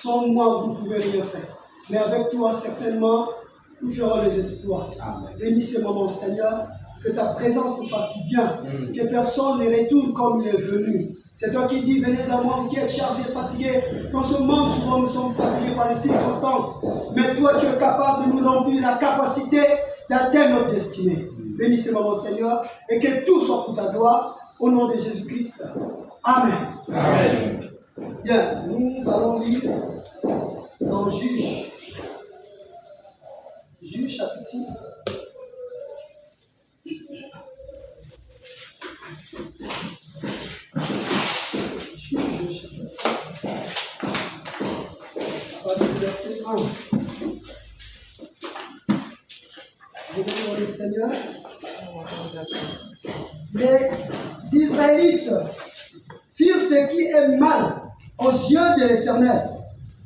Sans moi, vous ne pouvez rien faire. Mais avec toi, certainement, nous ferons les exploits. Bénis ce moment, Seigneur, que ta présence nous fasse du bien, que personne ne retourne comme il est venu. C'est toi qui dis, venez à moi, vous qui êtes chargés, fatigués. Dans ce monde, souvent, nous sommes fatigués par les circonstances. Mais toi, tu es capable de nous remplir la capacité d'atteindre notre destinée. Bénis ce moment, Seigneur, et que tout soit pour ta gloire, au nom de Jésus-Christ. Amen. Amen. Bien, nous allons lire dans Juge chapitre 6. Juge chapitre 6. À partir du verset 1. Revenons le Seigneur. Les Israélites firent ce qui est mal aux yeux de l'Éternel.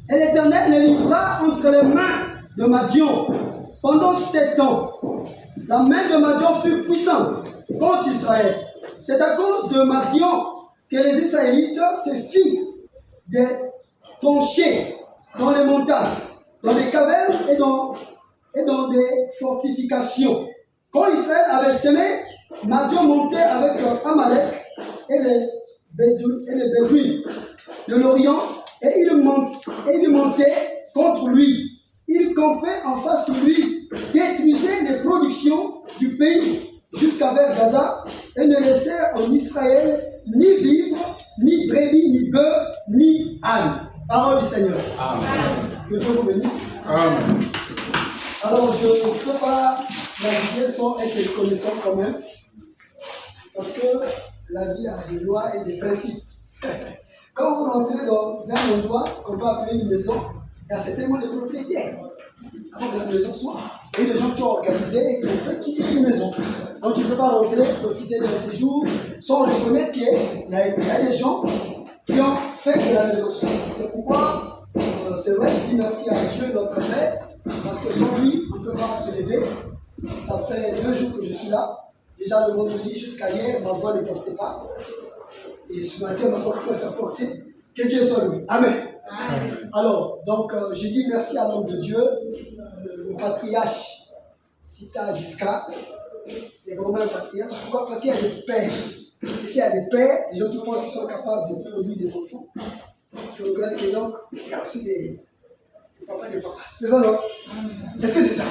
Et l'Éternel les livra entre les mains de Madian pendant 7 ans. La main de Madian fut puissante contre Israël. C'est à cause de Madian que les Israélites se firent des tranchées dans les montagnes, dans les cavernes et dans des fortifications. Quand Israël avait semé, Madian montait avec Amalek et les Bédouins de l'Orient et il montait contre lui. Il campait en face de lui, détruisait les productions du pays jusqu'à vers Gaza et ne laissait en Israël ni vivre, ni brebis, ni bœufs, ni ânes. Parole du Seigneur. Amen. Que Dieu vous bénisse. Amen. Alors je ne peux pas naviguer sans être connaissant quand même, parce que la vie a des lois et des principes. Quand vous rentrez dans un endroit qu'on peut appeler une maison, il y a certainement des propriétaires avant que la maison soit. Et des gens qui ont organisé et qui ont fait toute une maison. Donc tu ne peux pas rentrer, profiter d'un séjour sans reconnaître qu'il y a des gens qui ont fait que la maison soit. C'est pourquoi c'est vrai, je dis merci à Dieu, notre Père, parce que sans lui, on ne peut pas se lever. Ça fait 2 jours que je suis là. Déjà le vendredi jusqu'à hier, ma voix ne portait pas. Et ce matin, ma voix commence à porter. Que Dieu soit loué. Amen. Amen. Alors, donc, je dis merci à l'homme de Dieu, le patriarche Sita Giscard. C'est vraiment un patriarche. Pourquoi? Parce qu'il y a des pères. Et s'il y a des pères, des gens qui pensent qu'ils sont capables de produire des enfants. Il faut reconnaître que donc, il y a aussi des papas et des papas. C'est ça, non? Est-ce que c'est ça?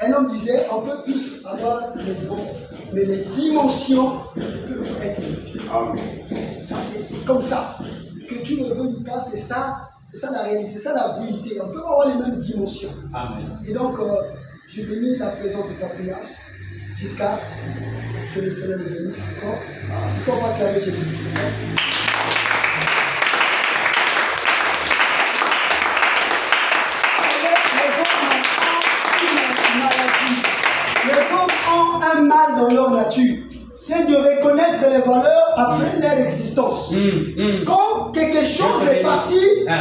Un homme disait, on peut tous avoir les dons, mais les dimensions peuvent être limitées. Ça, c'est comme ça. Que tu ne veux pas, c'est ça la réalité, c'est ça la vérité. On peut avoir les mêmes dimensions. Amen. Et donc, je bénis la présence du patriarche jusqu'à que le Seigneur le bénisse encore. Parce qu'on va acclamer Jésus. Les hommes ont un mal dans leur nature. C'est de reconnaître les valeurs après leur existence. Quand quelque chose est parti,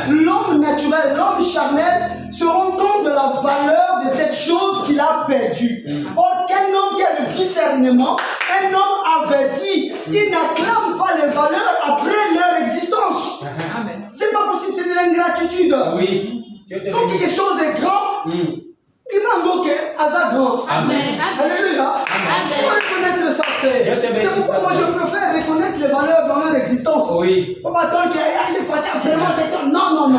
l'homme naturel, l'homme charnel se rend compte de la valeur de cette chose qu'il a perdue. Or, quel homme qui a le discernement, un homme averti, il n'acclame pas les valeurs après leur existence. C'est pas possible, c'est de l'ingratitude. Oui. Quand quelque chose est grand, il m'a invoqué à sa grand. Amen. Alléluia. Il faut reconnaître ça. C'est pourquoi moi je préfère reconnaître les valeurs dans leur existence. Oui. Il ne faut pas attendre qu'il y ait des parties vraiment c'est non.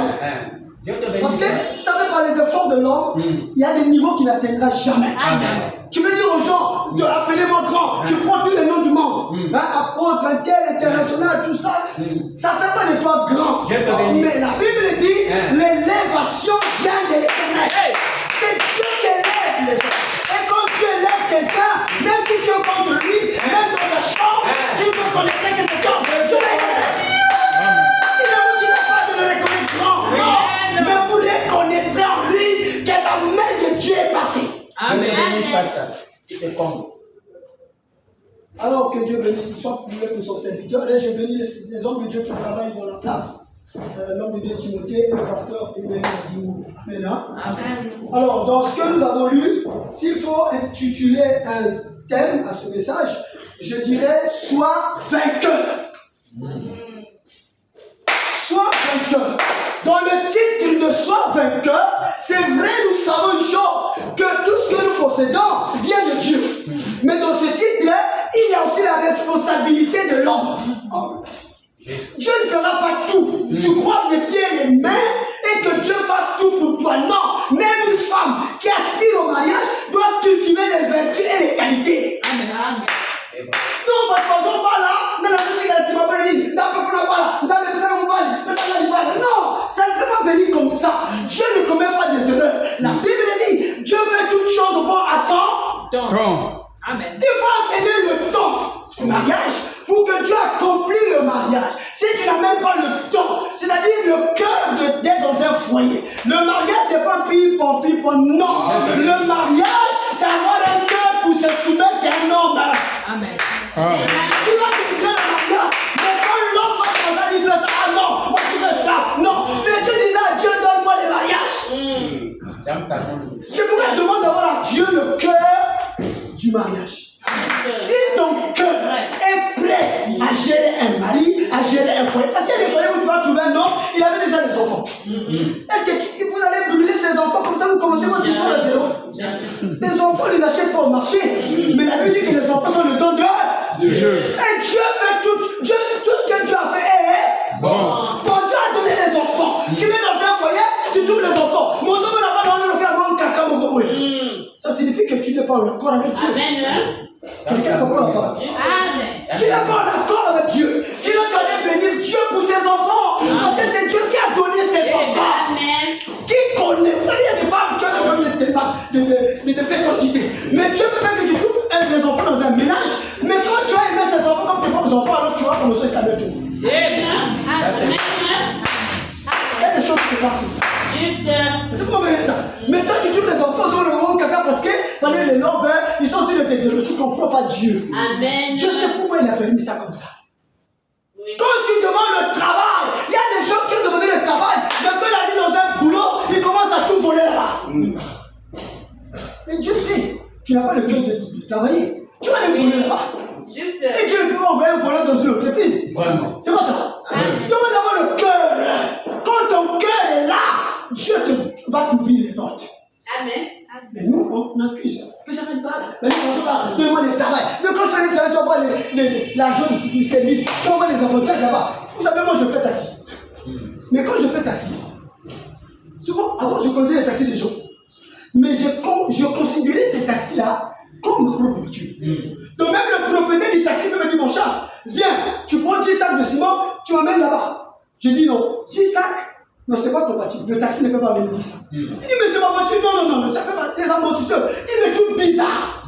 Parce que ça fait par les efforts de l'homme, il y a des niveaux qu'il n'atteindra jamais. Amen. Tu veux dire aux gens, appelez-moi grand, tu prends tous les noms du monde. Apôtre, international, tout ça, ça ne fait pas de toi grand. Mais la Bible dit, l'élévation vient de l'Éternel. C'est Dieu qui élève les hommes. Et quand tu élèves quelqu'un, même si tu es contre lui, même dans ta chambre, tu peux connaître que c'est toi. Tu l'élèves. Il ne vous dira pas de le reconnaître grand. Non. Mais vous reconnaîtrez en lui que la main de Dieu est passée. Amen. Tu te comptes. Alors que Dieu bénisse, soit pour son serviteur. Et je bénis les hommes de Dieu qui travaillent dans la place. L'homme de Dieu Timothée et le pasteur Emmanuel Dimou. Amen. Amen. Alors, dans ce que nous avons lu, s'il faut intituler un thème à ce message, je dirais « Sois vainqueur ». Sois vainqueur. Dans le le titre de Sois vainqueur, c'est vrai, nous savons une chose, que tout ce que nous possédons vient de Dieu. Mais dans ce titre, il y a aussi la responsabilité de l'homme. Dieu ne fera pas tout. Tu croises les pieds et les mains et que Dieu fasse tout pour toi. Non, même une femme qui aspire au mariage doit cultiver les vertus et les qualités. Amen. Non, parce qu'on va là, non, ça ne peut pas venir comme ça. Dieu ne commet pas des erreurs. La Bible dit, Dieu fait toutes choses au bon à son Temps. Amen. Il faut amener le temps du mariage pour que Dieu accomplisse le mariage. Si tu n'as même pas le temps, c'est-à-dire le cœur d'être dans un foyer. Le mariage, c'est pas pipon, non. Le mariage, c'est avoir un cœur pour se soumettre à un homme. Amen. Tu vas désirer le mariage, mais quand l'homme va commencer à dire ça, ah non, moi je veux ça, non. Mais tu disais à Dieu, donne-moi le mariage. C'est pourquoi je demande d'avoir à Dieu le cœur du mariage. Si ton cœur est prêt à gérer un mari, à gérer un foyer, parce qu'il y a des foyers où tu vas trouver un homme, il avait déjà des enfants. Est-ce que vous allez brûler ces enfants comme ça, vous commencez votre histoire à zéro? Les enfants, ils achètent pas au marché. Mais la Bible dit que les enfants sont le don de Dieu. Et Dieu fait tout. Dieu, tout ce que Dieu a fait est bon. Bon, Dieu a donné les enfants. Tu mets dans un foyer, tu trouves les enfants. Mon homme n'a pas donné le cas de caca, mon ça signifie que tu n'es pas en accord avec Dieu. Quelqu'un comprend pas? Tu n'es pas en accord avec Dieu. Sinon, tu allais bénir Dieu pour ses enfants. Parce que c'est Dieu qui a donné ses enfants. Qui connaît? Vous savez, il y a des femmes qui ont des problèmes de fécondité. Mais Dieu peut faire que tu trouves des enfants dans un ménage. Mais quand tu as aimé ces enfants comme tes propres enfants, alors tu vas commencer à s'amuser tout. Il y a des choses qui se passent comme ça. C'est comment dire ça? Maintenant tu trouves les enfants sur le moment caca parce que fallait les love, ils sont en train de te dire, tu ne comprends pas Dieu. Amen. Dieu sait pourquoi il a permis ça comme ça. Quand tu demandes le travail, il y a des gens qui ont demandé le travail, mais quand il a dit dans un boulot, ils commencent à tout voler là-bas. Mais Dieu sait, tu n'as pas le cœur de travailler. Tu vas les voler là-bas. Et Dieu ne peut pas envoyer un voleur dans une entreprise. Vraiment. C'est pas ça. Demande d'avoir le cœur. Quand ton cœur est là, Dieu va t'ouvrir les portes. Amen. Mais nous, on accuse. Mais ça fait mal. Mais nous, on se parle. Donne-moi le travail. Mais quand tu fais le travail, tu vas voir l'argent du service. Tu vas voir les avantages là-bas. Vous savez, moi, je fais taxi. Mais quand je fais taxi, souvent, avant, je connaissais les taxis des gens. Mais je considérais ces taxis-là comme ma propre voiture. Donc, même le propriétaire du taxi peut me dire, mon chat, viens, tu prends 10 sacs de ciment, tu m'amènes là-bas. Je dis non, 10 sacs. Non, c'est pas compatible. Le taxi ne peut pas venir dire ça. Il dit, mais c'est ma voiture. Non, ça peut pas. Les amortisseurs. Il me trouve bizarre.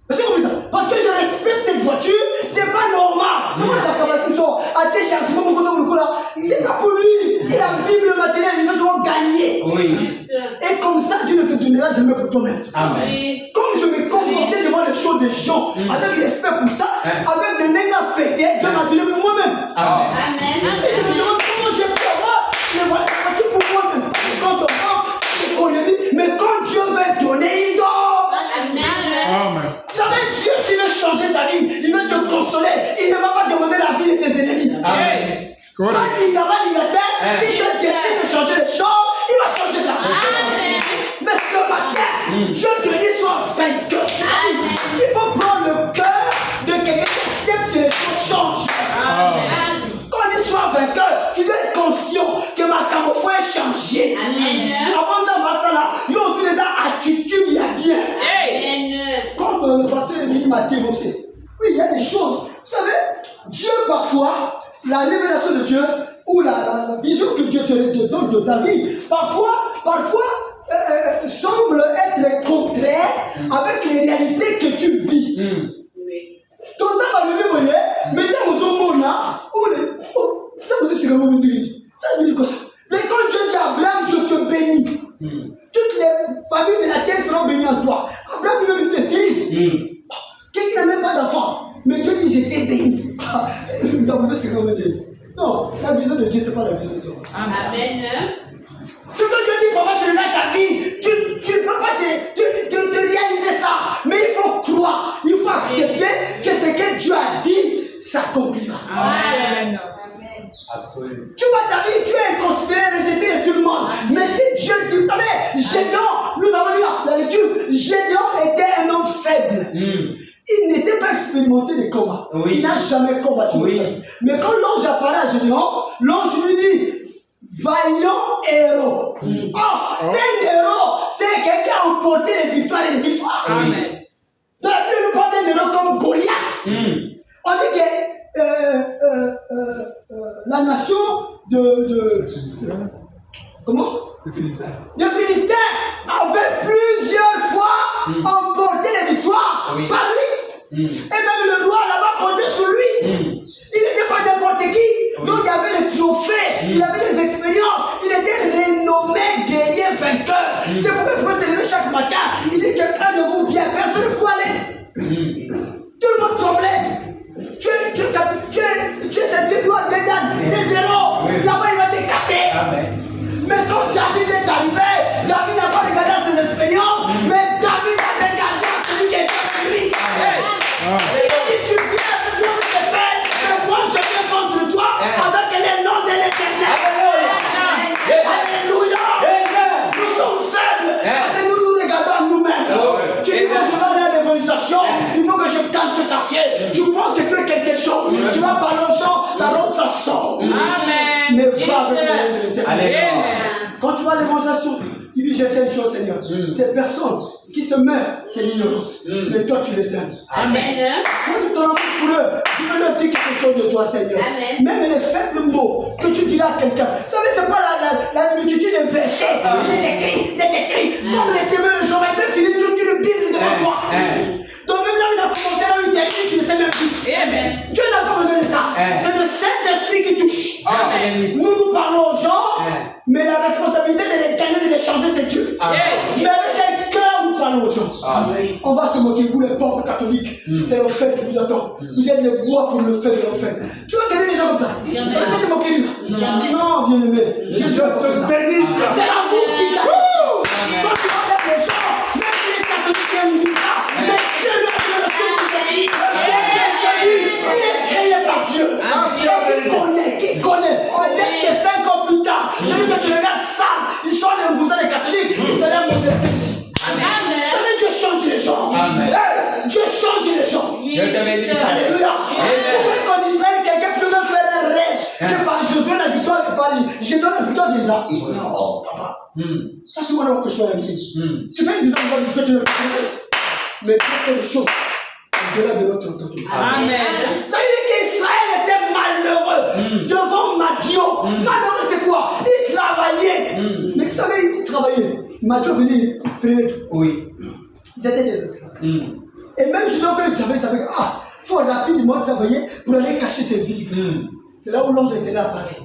C'est comme ça. Parce que je respecte cette voiture, c'est pas normal. Non, on a la caméra tout ça. À tes chargements, mon côté, c'est pas pour lui. Il abîme le matériel, il veut souvent gagner. Oui. Et comme ça, Dieu ne te donnera jamais pour toi-même. Amen. Comme je me comportais devant les choses des gens, avec respect pour ça, avec des nègres à péter, Dieu m'a donné pour moi-même. Amen. Et je me demande comment j'ai pu avoir les voitures pour moi-même. Quand on parle d'économie, mais quand Dieu veut donner, il donne. Amen. Tu savais, Dieu, s'il veut changer ta vie, il veut te consoler, il ne va pas demander la vie de tes ennemis. Amen. Si Dieu décide de changer les choses, il va changer ça. Mais ce matin, Dieu te dit sois vainqueur. Il faut prendre le cœur de quelqu'un qui accepte que les choses changent. Quand on dit sois vainqueur, tu dois être conscient que ma camouflage est changé. Avant ça, là, il y a aussi des attitudes, il y a bien. Comme le pasteur Émilie m'a dénoncé. Oui, il y a des choses. Vous savez, Dieu parfois, la révélation de Dieu ou la vision que Dieu te donne de ta vie, parfois semble être contraire avec les réalités que tu vis. Donc ça va lever, vous voyez, mettez vos hommes là, ça vous dit, c'est comment vous dites. Ça veut dire quoi ça? Mais quand Dieu dit à Abraham, je te bénis, toutes les familles de la terre seront bénies en toi. Abraham lui-même était stérile. Quelqu'un n'a même pas d'enfant. Mais Dieu dit, je t'ai béni. Ça vous dit, c'est comment vous dites. Non, la vision de Dieu, ce n'est pas la vision de Dieu. Amen. Ce que Dieu dit, papa, tu regardes ta vie, tu ne peux pas te réaliser ça. Mais il faut croire, il faut accepter que ce que Dieu a dit s'accomplira. Amen. Absolument. Tu vois ta vie, tu es considéré rejeté de tout Gédéon, nous avons lu la lecture, Gédéon était un homme faible. Il n'était pas expérimenté des combats. Il n'a jamais combattu. Mais quand l'ange apparaît à Gédéon, l'ange lui dit, vaillant héros. Un héros, c'est quelqu'un qui a emporté les victoires et les victoires. Amen. Dans la Bible, on parle d'un héros comme Goliath. On dit que la nation comment? Les Philistins avaient plusieurs fois emporté les victoires par lui. Et même le roi là-bas comptait sur lui. Il n'était pas n'importe qui. Donc il y avait les trophées, il avait des expériences. Il était renommé guerrier vainqueur. C'est pourquoi il pouvait se lever chaque matin. Il dit quelqu'un de vous vient, personne ne peut aller. Tout le monde tremblait. Tu es cette gloire de Dan, c'est zéro. Là-bas il va te casser. Mais quand David est arrivé, David n'a pas regardé à ses expériences, mais David a regardé à celui qui est avec lui. Il a dit, tu viens avec moi, mais moi je viens contre toi avec le nom de l'Éternel. Alléluia. Nous sommes faibles parce que nous nous regardons à nous-mêmes. Tu dis, moi je vais aller à l'évangélisation, il faut que je gagne ce quartier. Tu penses que tu es quelque chose, tu vas parler aux gens, ça rentre, ça sort. Amen. Mais va avec le nom de l'Éternel. Amen. Quand tu vas à l'évangélisation, tu dis, je sais une chose, Seigneur. Ces personnes qui se meurent, c'est l'ignorance. Mais toi, tu les aimes. Amen. Quand tu t'en amour pour eux, tu veux leur dire quelque chose de toi, Seigneur. Amen. Même les faibles mots que tu diras à quelqu'un. Vous savez, ce n'est pas la multitude de versets. Il est écrit. Comme les témoins de Joël, il peut finir toute une Bible devant toi. Donc même là, il a commencé là où il est écrit, tu ne sais même plus. Amen. Dieu n'a pas besoin de ça. C'est le Saint-Esprit qui touche. Amen. Nous parlons aux gens, mais la responsabilité de les gagner, de les changer, c'est Dieu. Mais avec quel cœur nous parlons aux gens? On va se moquer, vous les pauvres catholiques. C'est l'offert qui vous attend. Vous êtes les bois pour le faire de l'offert. Tu vas gagner les gens comme ça. Tu vas essayer de moquer lui. Non, bien aimé. Jésus a fait ça. C'est l'amour qui gagne. Quand tu vas vers les gens, même si les catholiques aiment ça, mais Dieu lui a fait le seul qui gagne. Il est créé par Dieu. Qui connaît. Peut-être que 5 ans plus tard, celui que tu regardes ça, il sort d'un gouvernement des catholiques, il serait un modèle ici. Dieu change les gens. Dieu change les gens. Alléluia. Pourquoi qu'en Israël, quelqu'un peut même faire un rêve que par Josué la victoire de Paris, je donne la victoire de là. Oh, papa. Ça, c'est moi que je suis à l'église. Tu fais une dizaine de fois que tu ne fais pas. Mais tu fais des choses au-delà de notre entendement. Amen. C'est-à-dire qu'Israël était malheureux devant Madio. Malheureux, c'est quoi? Il travaillait. Mais vous savez, il travaillait. Madio venait prêter. Ils étaient des esclaves. Et même je quand il travaillait, il savait qu'il faut rapidement travailler pour aller cacher ses vivres. C'est là où l'ange de l'Éternel apparaît.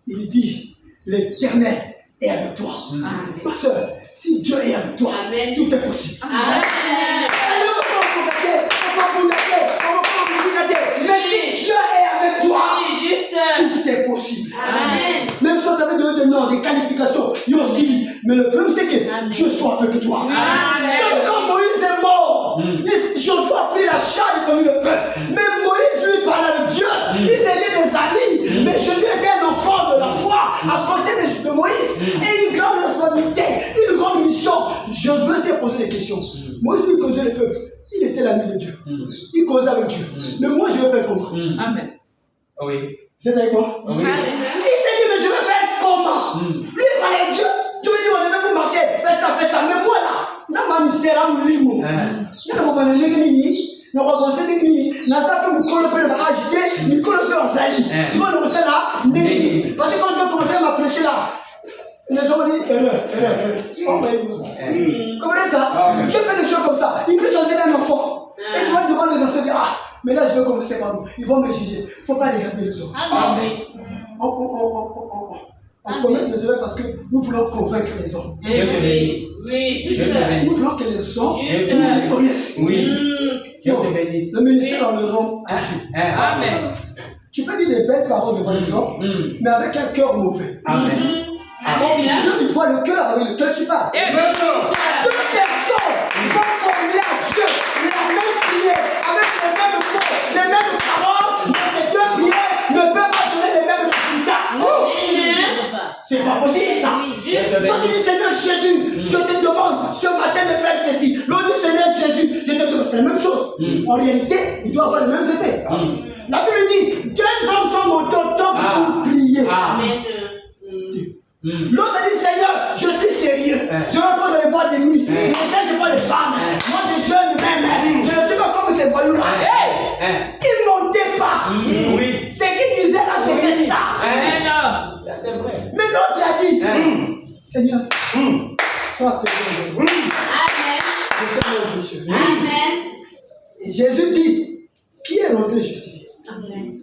Il dit, l'Éternel est avec toi. Ma soeur, si Dieu est avec toi, tout est possible. Mais si Dieu est avec toi, tout est possible. Même si on t'avait donné des noms, des qualifications, il y a aussi. Mais le problème, c'est que Dieu soit avec toi. Vous savez, quand Moïse est mort, Josué a pris la charge comme le peuple. Mais Moïse, lui, parlait avec Dieu. Ils étaient des amis. Mais Jésus était un enfant de la foi à côté de Moïse. Et une grande responsabilité, une grande mission. Josué s'est posé des questions. Moïse lui causait le peuple. Il était l'ami de Dieu. Il causait avec Dieu. Mais moi, je vais faire comment? Amen. Vous êtes avec moi? Il s'est dit, mais je vais faire comment? Lui, il parlait à Dieu. Dieu lui dit, on devait vous marcher. Faites ça. Mais moi, là, ça m'a mystère à mon limo. Je ne sais pas si nous reconnaissons des nuits. Nous avons pu nous coller à agiter, nous coller à Zali. Si on nous fait là, parce que quand je vais commencer à prêcher là, les gens vont dire erreur. Comprenez ça? Tu fais des choses comme ça. Il peut changer un enfant. Et tu vas demander aux enseignants, mais là je vais commencer par où? Ils vont me juger. Il ne faut pas regarder les autres. On commet des erreurs parce que nous voulons convaincre les hommes. Nous voulons que les hommes nous connaissent. Le ministère, on le rend à Dieu. Amen. Tu peux dire des belles paroles devant les hommes, mais avec un cœur mauvais. Donc Dieu, il voit le cœur avec lequel tu parles. Deux personnes vont former à Dieu la même prière, avec les mêmes mots, les mêmes paroles, mais ces deux prières ne peuvent pas donner les mêmes résultats. C'est pas possible. signe ça. Juste. Toi tu dis Seigneur Jésus, je te demande ce matin de faire ceci. L'autre dit Seigneur Jésus, je te demande. C'est la même chose. En réalité, il doit avoir les mêmes effets. La Bible dit, 2 hommes sont montés au temple pour prier. Amen. L'autre a dit Seigneur, je suis sérieux. Je ne vais pas dans les boîtes de nuit. Je ne cherche pas les femmes. Moi je jeûne même. Je ne sais pas comment ces voyous-là. Ils ne montaient pas. Oui. Ce qu'ils disaient là, c'était ça. Amen. Ça, c'est vrai. Mais l'autre a dit Seigneur, sois témoin de moi. Amen. Amen. Et Jésus dit qui est rentré justifié? Amen.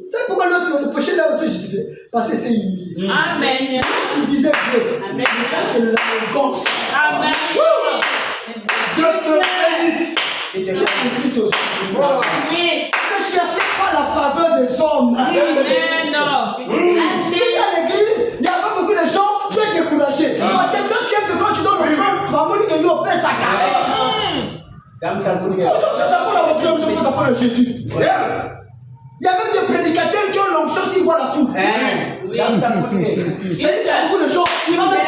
C'est pourquoi l'autre le péché là où tu es justifié. Parce que c'est humilié. Amen. Il disait Dieu. Amen. Mais ça c'est l'arrogance. Amen. Dieu te bénisse. Je insiste aussi. Oui. Ne cherchez pas la faveur des hommes. Amen. Tu viens à l'église, il n'y a pas beaucoup de gens, tu es découragé. Parce que toi, tu aimes que quand tu donnes l'offrande, maman dit que nous on paie sa carrière. Comme ça, pour On paie ça pour la voiture, on paie ça pour le Jésus. Il y a même des prédicateurs qui ont l'onction s'ils voient la foule. Comme ça, pour C'est-à-dire qu'il y a beaucoup de gens, ils vont mettre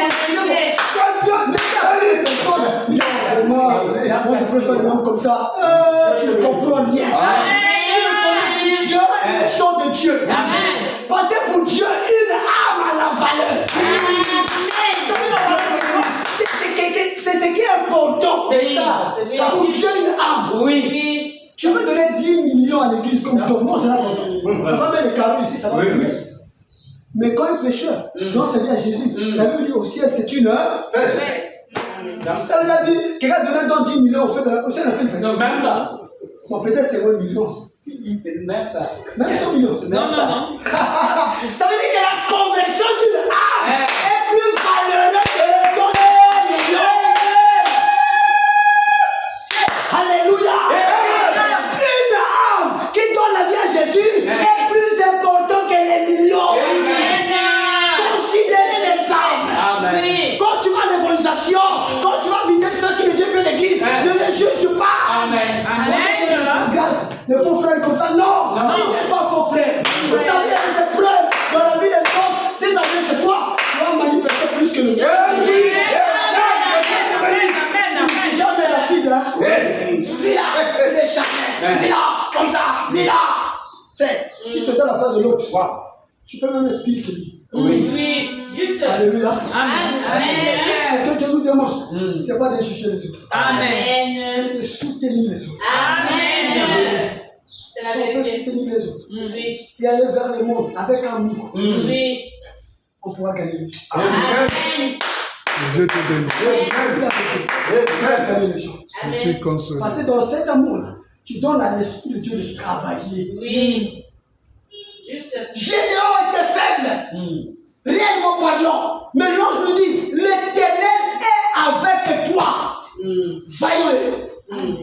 moi je prêche pas des noms comme ça. Tu ne comprends rien. Tu ne connais Dieu et les choses de Dieu. Parce que pour Dieu, une âme a la valeur. C'est ce qui est important. C'est ça. Pour Dieu, une âme. Oui. Je peux donner 10 millions à l'église comme dogme, c'est là content. On va mettre les carreaux ici, ça va prier. Mais quand un pécheur doit servir à Jésus, la Bible dit au ciel, c'est une fête. Ça veut dire, quelqu'un donnait dans 10 millions au ciel, on a fait une fête. Non, même pas. Bon, peut-être c'est 1 million. Même pas. Même 100 millions. Non. Ça veut dire que la conversion d'une âme est plus valeureuse que le donner 1 million. Alléluia. Une âme qui donne la vie à Jésus est plus important que les millions. Considérez les âmes. Oui. Quand tu vas à l'évangélisation, quand tu vas visiter ceux qui ne viennent plus à l'église, ne les juge pas. Amen. Regarde, le faux frère comme ça, non, il n'est pas faux frère. Vous savez, il y a des épreuves dans la vie des hommes. Si ça vient chez toi, tu vas manifester plus que le Dieu. Jamais rapide, hein? Vis là, il est charmé. Vis là, comme ça, vis là. Frère, si tu es dans la place de l'autre, tu peux même être pire que lui. Oui. Juste. Alléluia. Amen. Ce que Dieu nous demande, c'est pas de juger les autres, Amen. mais de soutenir les autres. Amen. C'est la Si on peut vérité. soutenir les autres Oui. et aller vers le monde avec amour, Oui. on pourra gagner les gens. Amen. Dieu te bénisse. Gagner les gens. Je suis consolé. Parce que dans cet amour-là, tu donnes à l'Esprit de Dieu de travailler. Oui. Juste. Gédéon était faible, réellement parlant. Mais l'ange nous dit, l'Éternel est avec toi. Vaillant.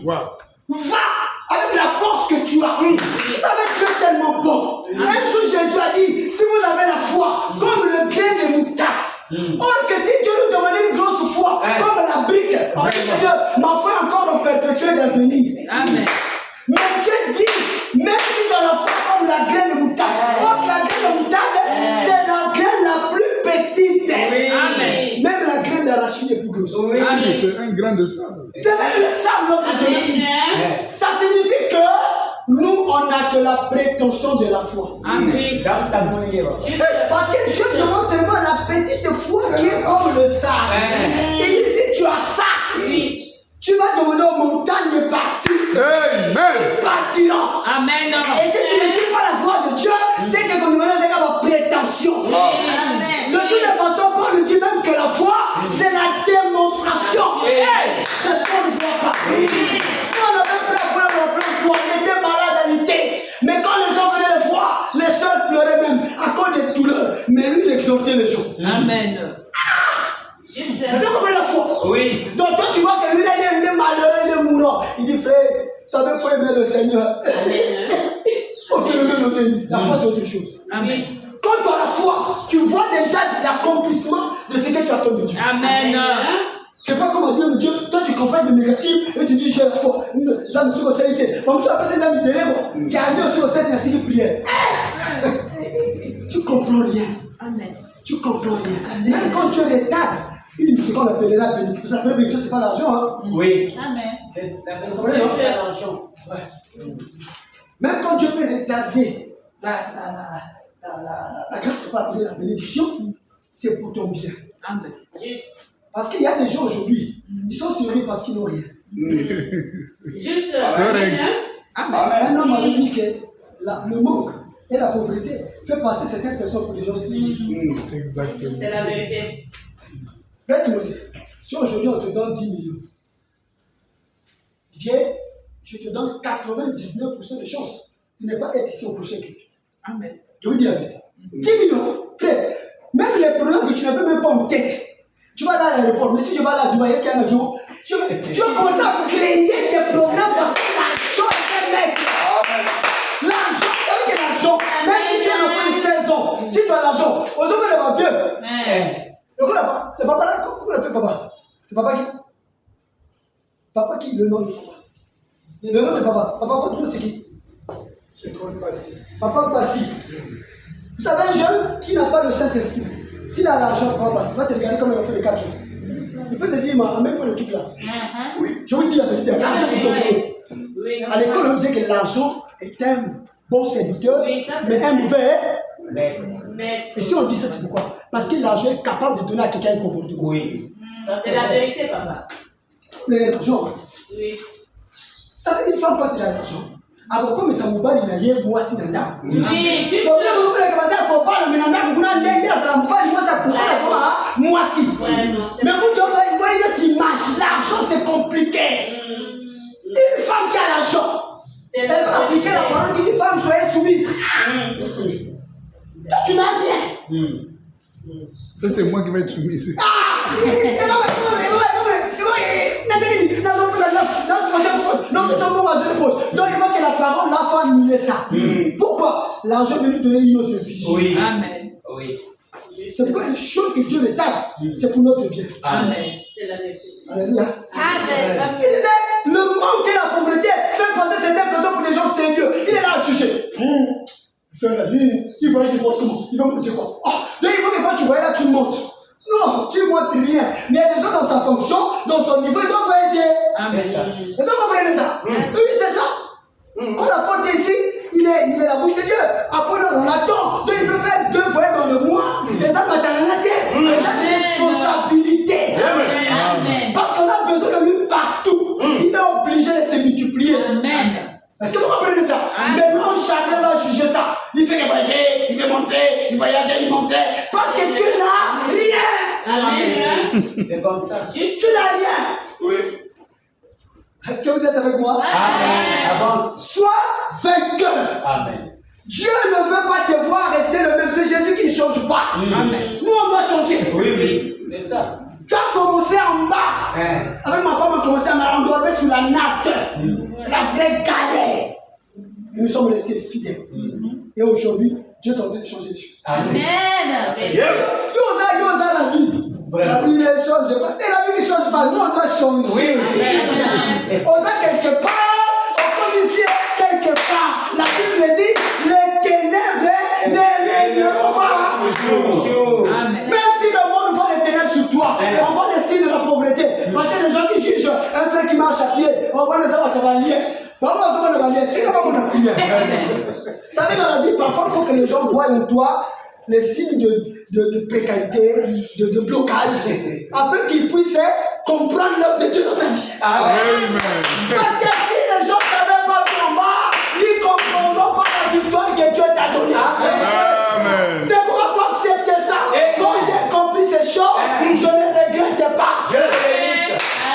Wow. Va avec la force que tu as. Vous savez, Dieu est tellement bon. Un jour, Jésus a dit, si vous avez la foi comme le grain de moutarde, or que si Dieu nous demandait une grosse foi comme la brique, on dit, Seigneur, ma foi est encore en perpétuel d'avenir. Amen. Mais Dieu dit, même si tu as la foi comme la graine de moutarde, or que la graine de moutarde, c'est la graine la plus petite. Amen. Même la graine d'arachide est plus grosse. Amen. C'est un grain de sable. C'est même le sable que Dieu merci. Amen. Ça signifie que nous, on n'a que la prétention de la foi. Amen. Comme ça, pour les gars. Juste. Parce que Dieu demande seulement la petite foi qui est comme le sable. Il dit, si tu as ça, Oui. tu vas demander aux montagnes de partir. Amen. Partiront. Amen. Et si tu ne dis pas la gloire de Dieu, c'est que ton numéro c'est comme une prétention. Amen. De toutes les façons, Paul nous dit même que la foi, c'est la démonstration. C'est ce qu'on ne voit pas. Nous, on avait fait la preuve en plein toi, on était malade à l'ité. Mais quand les gens venaient le voir, les sœurs pleuraient même à cause des douleurs. Mais lui, il exhortait les gens. Amen. Juste. Est-ce que vous comprenez la foi? Oui. Donc toi, tu vois que lui, il est malheureux, il est mourant. Il dit, frère, ça veut faut aimer le Seigneur. Au fur et à mesure de l'obéir. La foi, c'est autre chose. Amen. Quand tu as la foi, tu vois déjà l'accomplissement de ce que tu attends de Dieu. Amen. C'est pas comme on dit de Dieu, toi tu confesses le négatif et tu dis j'ai la foi. Ça me suit austérité. Mais je appelle ça des délèvres qui a mis aussi au sein d'une prière. Tu comprends rien. Amen. tu comprends rien. Même quand tu retardes, ce qu'on appellera bénédiction. Ça s'appelle bénédiction, ce n'est pas l'argent. Hein? Oui. Amen. C'est la bénédiction, c'est l'argent. Ouais. Même quand Dieu peut retarder la grâce qu'on peut appeler la bénédiction, c'est pour ton bien. Amen. Juste. Parce qu'il y a des gens aujourd'hui, ils sont sérieux parce qu'ils n'ont rien. Juste. Amen. Un homme avait dit que le manque et la pauvreté fait passer certaines personnes pour des gens sérieux. Exactement. C'est la vérité. Frère Timothée, si aujourd'hui on te donne 10 millions, je te donne 99% de chances de ne pas être ici au prochain culte. Amen. Je vous dis la vérité. 10 millions, frère, même les problèmes que tu n'as même pas en tête, tu vas là à l'aéroport, mais si je vais là à Dubaï, est-ce qu'il y a un avion? Tu vas commencer à créer des problèmes parce que l'argent est un mec. L'argent, avec l'argent, même si tu es un enfant de 16 ans, si tu as l'argent, aujourd'hui le va bien. Le papa là, comment on l'appelle papa? C'est papa qui? Papa qui? Le nom de papa. Le nom de papa. Papa, votre nom c'est qui? Papa Bassi. Vous savez, un jeune qui n'a pas le Saint-Esprit, s'il a l'argent, Papa Bassi, va te regarder comme il a fait les 4 jours. Il peut te dire, amène moi le truc là. Oui, je vous dis la vérité, l'argent c'est dangereux. Oui. À l'école, on disait que l'argent est un bon serviteur, Oui, ça, c'est mais un mauvais. Mais. Et si on dit ça, c'est pourquoi? Parce que l'argent est capable de donner à quelqu'un un comportement. Oui. Ça, c'est la vérité, papa. L'argent. Oui. Ça fait une femme quand elle a l'argent. Alors, comme ça m'a dit, il y a moi si dans la. Oui, juste. Vous pouvez commencer à comprendre, mais dans la, vous avez un ça m'a dit, moi ça comprend moi si. Mais vous voyez notre image, l'argent c'est compliqué. Une femme qui a l'argent, elle va appliquer la parole qui dit femme, soyez soumise. Toi, tu n'as rien. Ça, c'est moi qui vais être soumis. Donc il faut que la parole là fasse annuler ça. Pourquoi? L'argent veut nous donner une autre vision. Oui. Amen. Oui. C'est pourquoi les choses que Dieu rétablit, c'est pour notre bien. Amen. C'est la vérité. Alléluia. Amen. Il disait, le manque et la pauvreté fait passer certaines personnes pour des gens sérieux. Il est là à juger. Il voit du comportement. Il va monter quoi? Donc il faut que quand tu vois là, tu montes. Non, tu ne montres rien. Mais il y a des gens dans sa fonction, dans son niveau, ils doivent voyager. Amen. Les gens comprennent ça. Oui, c'est ça. Quand l'apôtre est ici, il est la bouche de Dieu. Après, on attend. Donc il peut faire 2 voyages dans le mois. Les âmes attendent la terre. Les âmes responsabilité. Amen. Parce qu'on a besoin de lui partout. Il est obligé de se multiplier. Amen. Est-ce que vous comprenez ça? Maintenant, chacun va juger ça. Il fait voyager, il fait montrer, il voyage, il montre. Parce que tu n'as rien. Amen. C'est comme ça. Juste. Tu n'as rien. Oui. Est-ce que vous êtes avec moi? Amen. Avance. Sois vainqueur. Amen. Dieu ne veut pas te voir rester le même. C'est Jésus qui ne change pas. Amen. Nous, on doit changer. Oui, oui. C'est ça. Tu as commencé en bas. Avec ma femme, on a commencé à m'endormir sur la natte. La vraie galère. Et nous sommes restés fidèles. Et aujourd'hui, Dieu est en train de changer les choses. Amen. Amen. Yosa la vie. La vie ne change pas. C'est la vie qui ne change pas. Nous, on doit changer. Oui. On va quelque part, on comme ici, quelque part. La Bible dit, les ténèbres ne régneront pas. Amen. Même si le monde voit les ténèbres sur toi, on voit les signes de la pauvreté. Parce que les gens qui jugent un frère qui marche à pied, on voit les hommes à cavalier. Tu sais comment on a prié. Vous savez, dans la vie, parfois, il faut que les gens voient en toi les signes de précarité, de blocage, afin qu'ils puissent comprendre l'œuvre de Dieu dans ta vie. Amen. Parce que si les gens n'avaient pas vu en bas, ils ne comprendront pas la victoire que Dieu t'a donnée. Amen. C'est pourquoi il faut accepter ça. Quand j'ai compris ces choses, je ne regrette pas.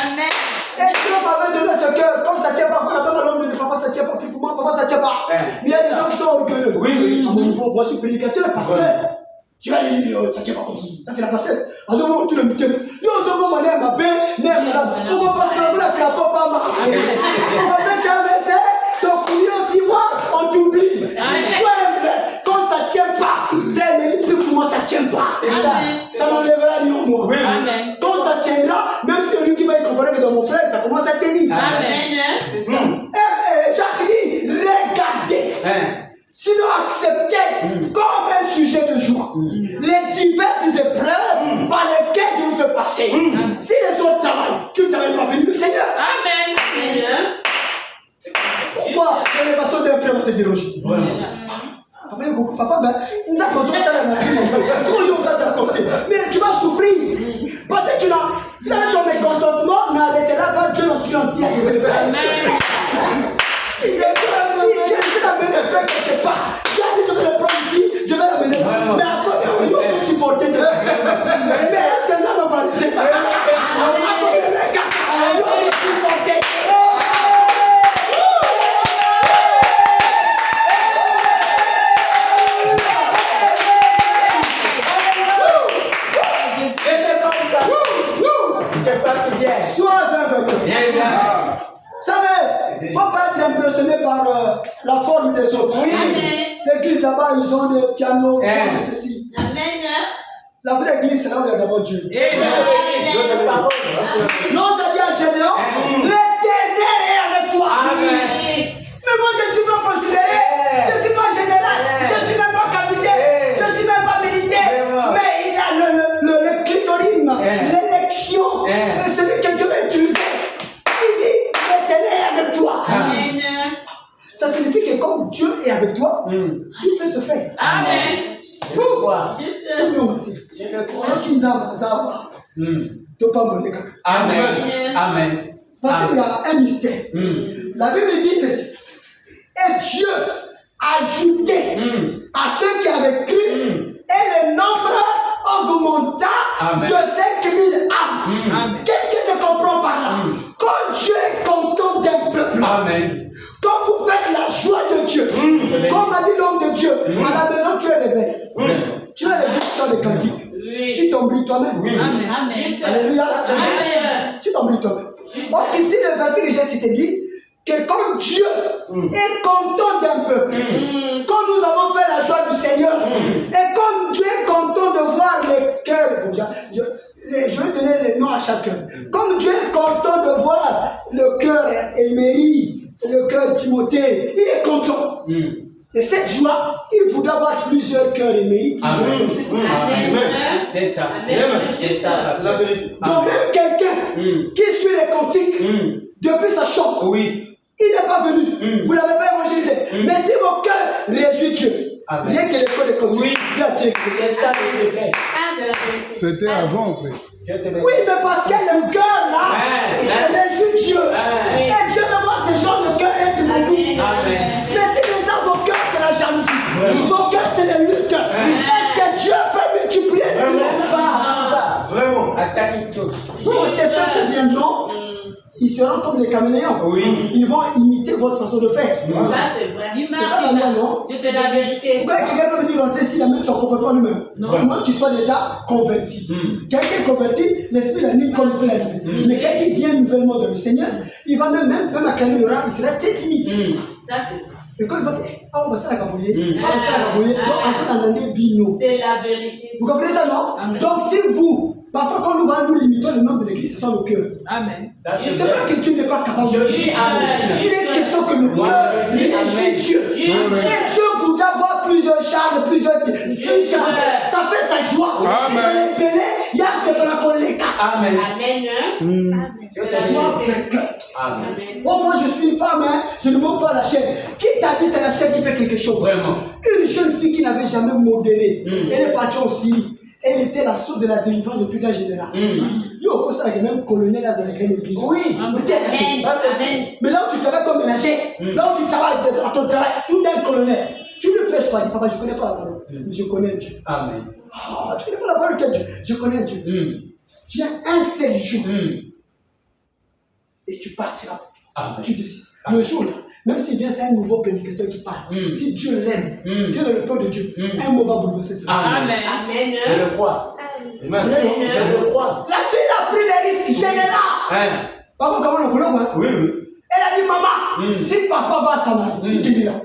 Amen. Et Dieu m'avait donné ce cœur. Quand ça ne tient pas, quand la même à l'homme de papa, ça ne tient pas. Pour moi, papa, ça ne tient pas. Il y a des gens qui sont orgueilleux. Oui. À mon niveau, moi, je suis prédicateur, pasteur. Tu vas dire, ça ne tient pas comme ça. C'est la bassesse. À ce moment où tu le mets, yo, tu vas m'amener ma paix, madame. On va passer la crapaud, pas mal. On va mettre un verset, ton couillon 6 mois, on t'oublie. Sois humble. Quand ça ne tient pas, mais plus pour moi, ça ne tient pas. C'est ça. Ça n'enlèvera rien au moins. Amen. Quand ça tiendra, même celui qui va y comprendre que dans mon frère, ça commence à tenir. Amen. C'est ça. Jacques dit, regardez. Sinon acceptez comme un sujet de joie les diverses Mais tu vas souffrir. Parce que tu n'as ton mécontentement n'arrêtera pas Dieu dans ce qu'il en dit à te faire. Si Dieu l'amène le faire quelque part, Dieu a dit je vais le prendre ici, je vais l'amener. Mais à combien il faut supporter Dieu? Mais est-ce que ça va pas le dire? À combien les gars, Dieu va le supporter. Sois un vainqueur. Vous savez, il ne faut pas être impressionné par la forme des autres. L'église là-bas, ils ont des pianos, ils ont des ceci. Amen. La vraie église, c'est là où il y a d'abord Dieu. Non, j'ai dit à Gédéon, l'Éternel est avec toi. Mais moi, je ne suis pas considéré, je ne suis pas général, je ne suis même pas capitaine, je ne suis même pas militaire. Mais il a le clitorine, l'élection, celui que Dieu va utiliser. Il dit, l'Éternel est avec toi. Amen. Ça signifie que comme Dieu est avec toi, tout peut se faire. Amen. Pourquoi? Juste. Tout le monde. Ce qui nous a tu peux pas monter. Amen. Amen. Parce qu'il y a un mystère. La Bible dit ceci. Et Dieu a ajouté à ceux qui avaient cru, et le nombre augmenta de 5000 âmes. Qu'est-ce que je comprends par là? Quand Dieu est content d'un peuple, quand vous faites la joie de Dieu, comme a dit l'homme de Dieu, à la maison tu es rebelle. Tu as les bouches sur les cantiques. Tu t'embrouilles toi-même. Amen. Alléluia. Amen. Tu t'embrouilles toi-même. Donc ici, le verset que j'ai cité dit que quand Dieu est content d'un peuple, quand nous avons fait la joie du Seigneur, et quand Dieu est content de voir les cœurs, je vais donner les noms à chacun. Comme Dieu est content de voir le cœur Émery, le cœur Timothée, il est content. Et cette joie, il voudra voir plusieurs cœurs Émery, plusieurs cœurs. C'est ça. C'est ça. C'est la vérité. Donc même quelqu'un qui suit les cantiques depuis sa chambre, il n'est pas venu. Vous ne l'avez pas évangélisé. Mais si vos cœurs réjouissent Dieu, rien que l'école de cantiques, il a tiré. C'est ça le secret. C'était avant, frère. Oui, mais parce qu'il y a le cœur là, il réjouit Dieu. Et Dieu veut voir ces gens de cœur être beaucoup. Mais si déjà vos cœurs c'est la jalousie, vos cœurs c'est les luttes, est-ce que Dieu peut multiplier les luttes? Vraiment. Parce que ceux qui viendront, ils seront comme les caméléons. Ils vont imiter votre façon de faire. Ça, c'est vrai. C'est ça la loi, non? C'est la vérité. Pourquoi quelqu'un peut venir rentrer s'il amène son comportement lui-même? Moi, qu'il soit déjà converti. Quelqu'un converti, l'esprit l'anime comme il peut l'animer. Mais quelqu'un qui vient nouvellement dans le Seigneur, il va même acclamer le rap, il sera très timide. Ça, c'est vrai. Et quand il va dire, on va ça la gabouiller, on va ça la gabouiller, donc en fait, on en est bino. C'est la vérité. Vous comprenez ça, non? Donc, si vous, parfois, quand nous limitons le nombre de l'église, c'est ça le cœur. Amen. C'est pas que Dieu n'est pas capable de le dire. Il est question que le cœur réjouit Dieu. Et Dieu voudra voir plusieurs charges, plusieurs. Ça fait sa joie. Amen. Il y a ce qu'on appelle les cas. Amen. Amen. Sois vainqueur. Amen. Oh, moi je suis une femme, hein, je ne monte pas la chair. Qui t'a dit c'est la chair qui fait quelque chose? Vraiment. Une jeune fille qui n'avait jamais modéré, elle est partie en Syrie. Elle était la source de la délivrance de tout un général. Il y a encore ça, même colonel dans l'église. Oui. Mais là où tu travailles comme ménager, là où tu travailles à ton travail, tout un colonel. Tu ne prêches pas, dis papa, je ne connais pas la parole, mais je connais Dieu. Amen. Ah, tu ne connais pas la parole de Dieu, je connais Dieu. Viens un seul jour et tu partiras. Tu décides. Le jour là, même s'il vient, c'est un nouveau prédicateur qui parle. Si Dieu l'aime, Dieu est le peuple de Dieu, un mot va bouleverser cela. Amen. Je le crois. Amen. Je le crois. La fille a pris les risques généraux. Par contre, comment on a Oui. Elle a dit, maman, si papa va à Samarie, il guérira.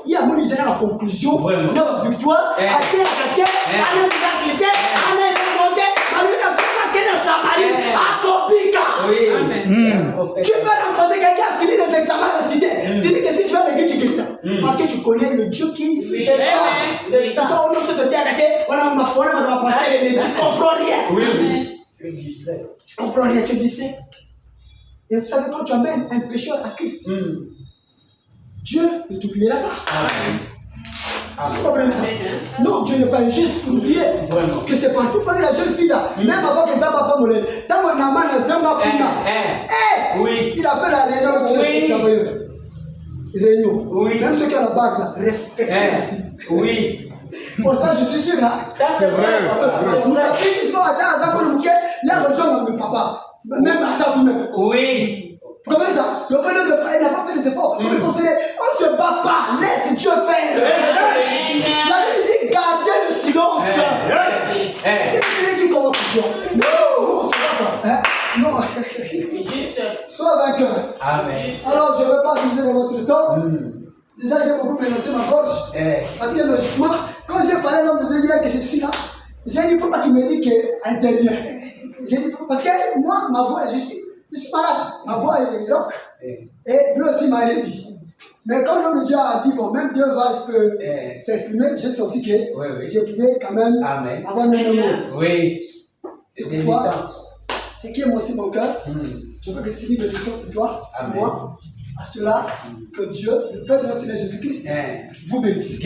Il y a mon idée à la conclusion, il y a la victoire, à terre, à terre, à l'université, à l'université, à l'université, à Samarie, à Topika. Tu peux rencontrer quelqu'un qui a fini les examens de la cité. Tu dis que si tu vas à l'église, tu guériras. Parce que tu connais le Dieu qui est ici. C'est ça. Quand on se te arrêté, on a passer les tu comprends rien. Tu es distrait. Tu comprends rien, tu es distrait. Et vous savez, quand tu amènes un pécheur à Christ, Dieu ne t'oubliera pas. Vous comprenez ça? Non, Dieu n'est pas injuste pour oublier que c'est partout. Parce que la jeune fille là, même avant qu'elle ne va pas mourir, tant qu'on a mal à Zamba Oui. il a fait la réunion avec tous les travailleurs. Réunion. Oui. Même ceux qui ont la bague là, respectez la vie. Oui. Pour ça, je suis sûr là. Ça, c'est vrai. Vous avez dit que il y a besoin de mon papa. Même attends vous-même. Oui. Vous comprenez ça? Donc, elle n'a pas fait des efforts. On ne se bat pas. Laisse Dieu faire. La Bible dit gardez le silence. C'est celui qui commence Dieu. Non, on ne se bat pas. Non. Sois vainqueur. Amen. Alors, je ne vais pas utiliser de votre temps. Déjà, j'ai beaucoup menacé ma gorge. Parce que logiquement, quand j'ai parlé à l'homme de Dieu hier que je suis là, j'ai dit pourquoi il me dit qu'intérieur. J'ai dit parce que moi, ma voix, je suis malade. Ma voix est rock. Et lui aussi m'a rien dit. Mais quand l'homme de Dieu a dit, bon, même Dieu va s'exprimer, j'ai senti que je pouvais quand même avoir mes mots. Oui. C'est pourquoi, ce qui est monté mon cœur, je veux que c'est une bénédiction pour toi, pour moi, à cela que Dieu, le Père de notre Seigneur Jésus-Christ, vous bénisse.